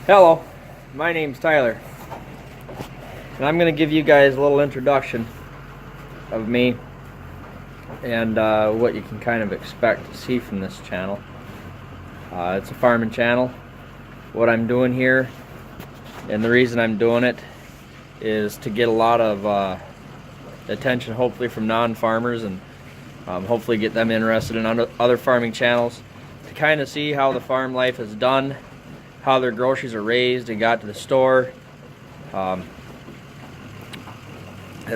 Hello, my name's Tyler, and I'm going to give you guys a little introduction of me and what you can kind of expect to see from this channel. It's a farming channel. What I'm doing here, and the reason I'm doing it, is to get a lot of attention, hopefully from non-farmers, and hopefully get them interested in other farming channels, to kind of see how the farm life is done, how their groceries are raised and got to the store. That's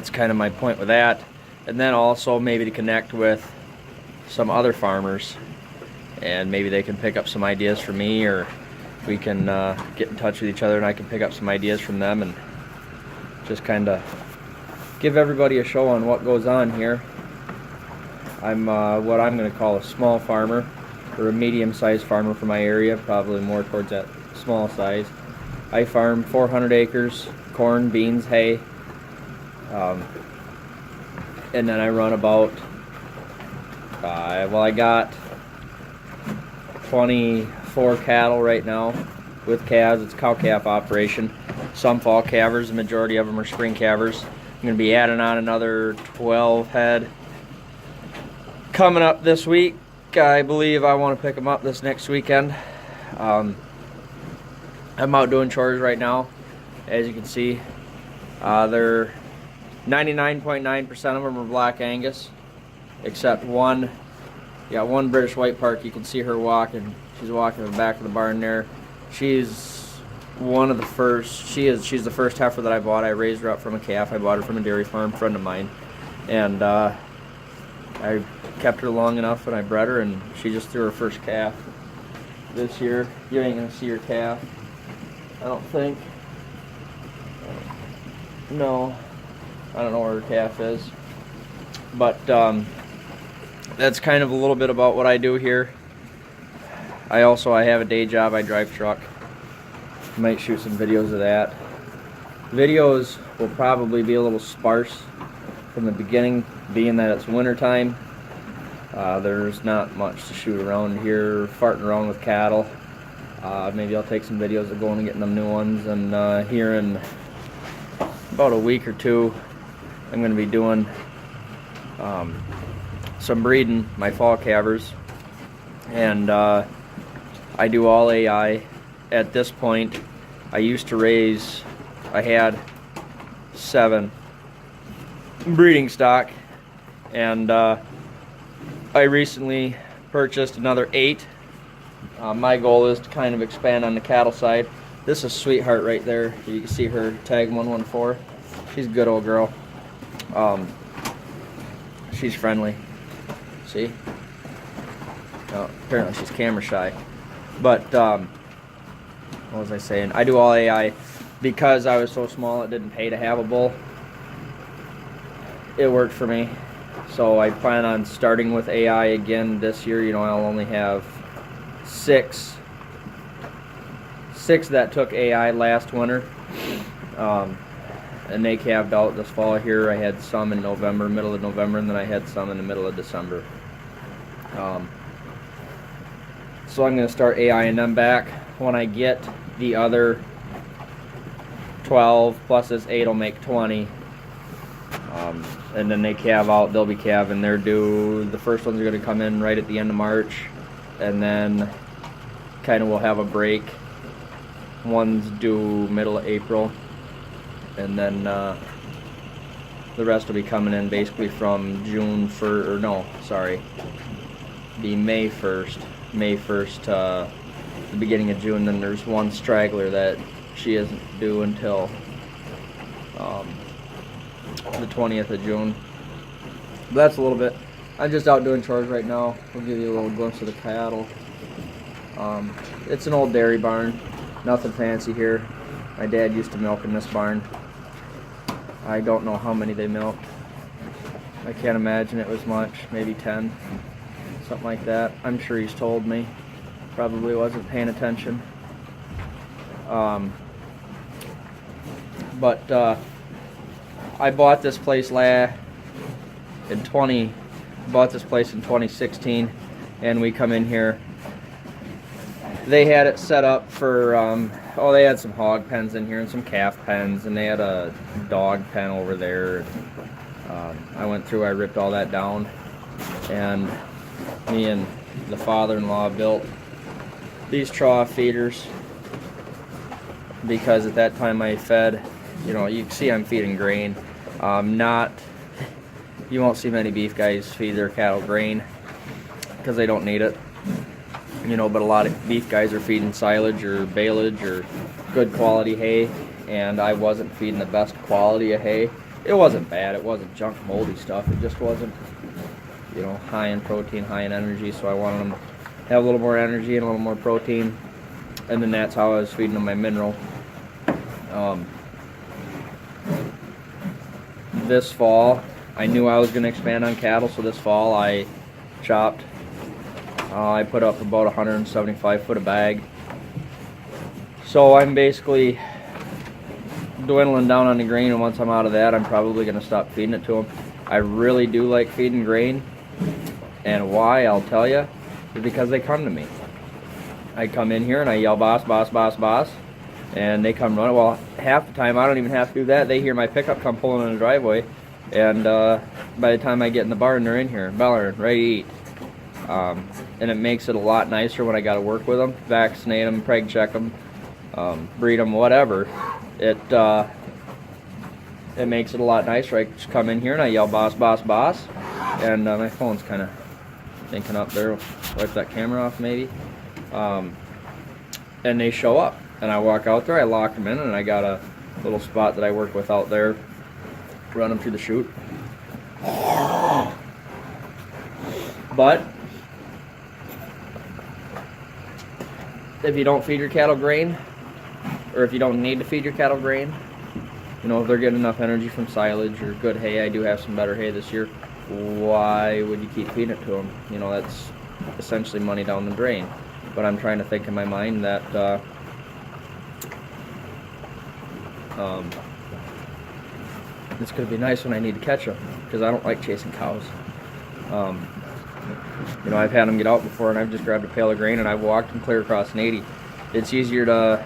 kind of my point with that. And then also maybe to connect with some other farmers, and maybe they can pick up some ideas from me, or we can get in touch with each other and I can pick up some ideas from them, and just kind of give everybody a show on what goes on here. I'm what I'm going to call a small farmer, or a medium-sized farmer for my area, probably more towards that small size. I farm 400 acres, corn, beans, hay, and then I run about, I got 24 cattle right now with calves. It's a cow-calf operation. Some fall calvers, the majority of them are spring calvers. I'm going to be adding on another 12 head coming up this week. I believe I want to pick them up this next weekend. I'm out doing chores right now. As you can see, they're 99.9% of them are Black Angus, except one. You got one British White Park. You can see her walking. She's walking in the back of the barn there. She's one of the first. She's the first heifer that I bought. I raised her up from a calf. I bought her from a dairy farm friend of mine, and I kept her long enough and I bred her, and she just threw her first calf this year. You ain't gonna see her calf, I don't think. No, I don't know where her calf is. But that's kind of a little bit about what I do here. I have a day job. I drive truck. Might shoot some videos of that. Videos will probably be a little sparse from the beginning, being that it's winter time. There's not much to shoot around here, farting around with cattle. Maybe I'll take some videos of going and getting them new ones, and here in about a week or two I'm going to be doing some breeding, my fall calvers, and I do all AI at this point. I used to raise, I had 7 breeding stock, and I recently purchased another 8. My goal is to kind of expand on the cattle side. This is Sweetheart right there. You can see her tag 114. She's a good old girl. She's friendly. See? Oh, apparently she's camera shy. But what was I saying? I do all AI because I was so small. It didn't pay to have a bull. It worked for me. So I plan on starting with AI again this year. You know, I'll only have 6 that took AI last winter, and they calved out this fall here. I had some in November, middle of November, and then I had some in the middle of December. So I'm going to start AIing them back. When I get the other 12 plus this 8 will make 20. And then they calve out. They'll be calving. They're due. The first ones are going to come in right at the end of March, and then kind of we'll have a break. One's due middle of April, and then the rest will be coming in basically from June be May 1st. May 1st to the beginning of June. Then there's one straggler that she isn't due until the 20th of June. But that's a little bit. I'm just out doing chores right now. We'll give you a little glimpse of the cattle. It's an old dairy barn. Nothing fancy here. My dad used to milk in this barn. I don't know how many they milked. I can't imagine it was much. Maybe 10. Something like that. I'm sure he's told me. Probably wasn't paying attention. But I bought this place in 2016, and we come in here they had it set up for, oh, they had some hog pens in here and some calf pens, and they had a dog pen over there. I went through, I ripped all that down, and me and the father-in-law built these trough feeders, because at that time I fed, you know, you can see I'm feeding grain. You won't see many beef guys feed their cattle grain because they don't need it, you know, but a lot of beef guys are feeding silage or baleage or good quality hay, and I wasn't feeding the best quality of hay. It wasn't bad, it wasn't junk moldy stuff, it just wasn't, you know, high in protein, high in energy, so I wanted them to have a little more energy and a little more protein, and then that's how I was feeding them my mineral. This fall, I knew I was going to expand on cattle, so this fall I chopped. I put up about 175 foot of bag. So I'm basically dwindling down on the grain, and once I'm out of that, I'm probably going to stop feeding it to them. I really do like feeding grain, and why, I'll tell you, is because they come to me. I come in here and I yell, boss, boss, boss, boss, and they come running. Well, half the time I don't even have to do that. They hear my pickup come pulling in the driveway, and by the time I get in the barn, they're in here, bellering, ready to eat. And it makes it a lot nicer when I got to work with them, vaccinate them, preg check them, breed them, whatever. It makes it a lot nicer. I just come in here and I yell, boss, boss, boss, and my phone's kind of thinking up there. Wipe that camera off, maybe. And they show up, and I walk out there, I lock them in, and I got a little spot that I work with out there, run them through the chute. But if you don't feed your cattle grain, or if you don't need to feed your cattle grain, you know, if they're getting enough energy from silage or good hay, I do have some better hay this year, why would you keep feeding it to them? You know, that's essentially money down the drain. But I'm trying to think in my mind that it's going to be nice when I need to catch them, because I don't like chasing cows. You know, I've had them get out before, and I've just grabbed a pail of grain and I've walked them clear across an 80. It's easier to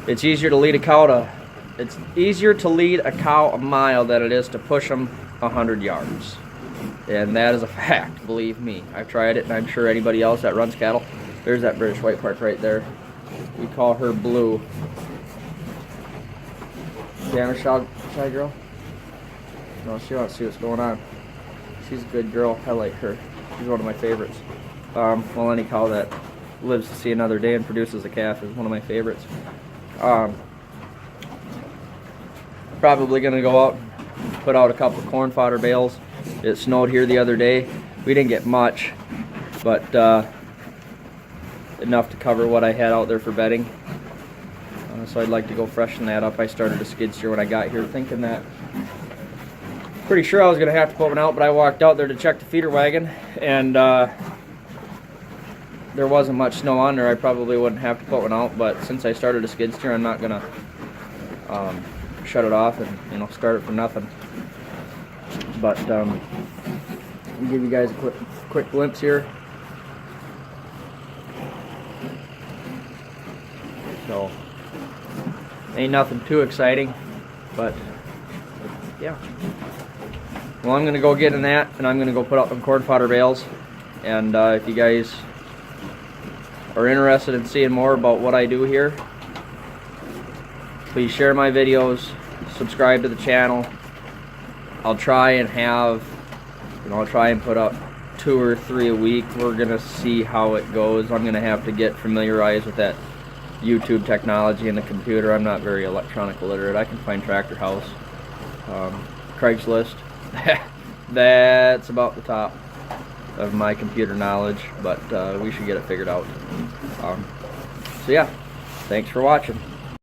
lead a cow it's easier to lead a cow a mile than it is to push them 100 yards. And that is a fact, believe me. I've tried it, and I'm sure anybody else that runs cattle. There's that British White Park right there. We call her Blue. Damn, shy girl? No, she wants to see what's going on. She's a good girl. I like her. She's one of my favorites. Well, any cow that lives to see another day and produces a calf is one of my favorites. Probably going to go out and put out a couple of corn fodder bales. It snowed here the other day. We didn't get much, but enough to cover what I had out there for bedding. So I'd like to go freshen that up. I started a skid steer when I got here, thinking that, pretty sure I was going to have to put one out, but I walked out there to check the feeder wagon, and there wasn't much snow on there. I probably wouldn't have to put one out, but since I started a skid steer, I'm not going to shut it off and, you know, start it for nothing. But I'll give you guys a quick glimpse here. So, ain't nothing too exciting, but yeah. Well, I'm gonna go get in that, and I'm gonna go put out some corn fodder bales. And if you guys are interested in seeing more about what I do here, please share my videos, subscribe to the channel. I'll try and I'll try and put up 2 or 3 a week. We're gonna see how it goes. I'm gonna have to get familiarized with that YouTube technology and the computer. I'm not very electronic literate. I can find Tractor House, Craigslist. That's about the top of my computer knowledge, but we should get it figured out. So yeah, thanks for watching.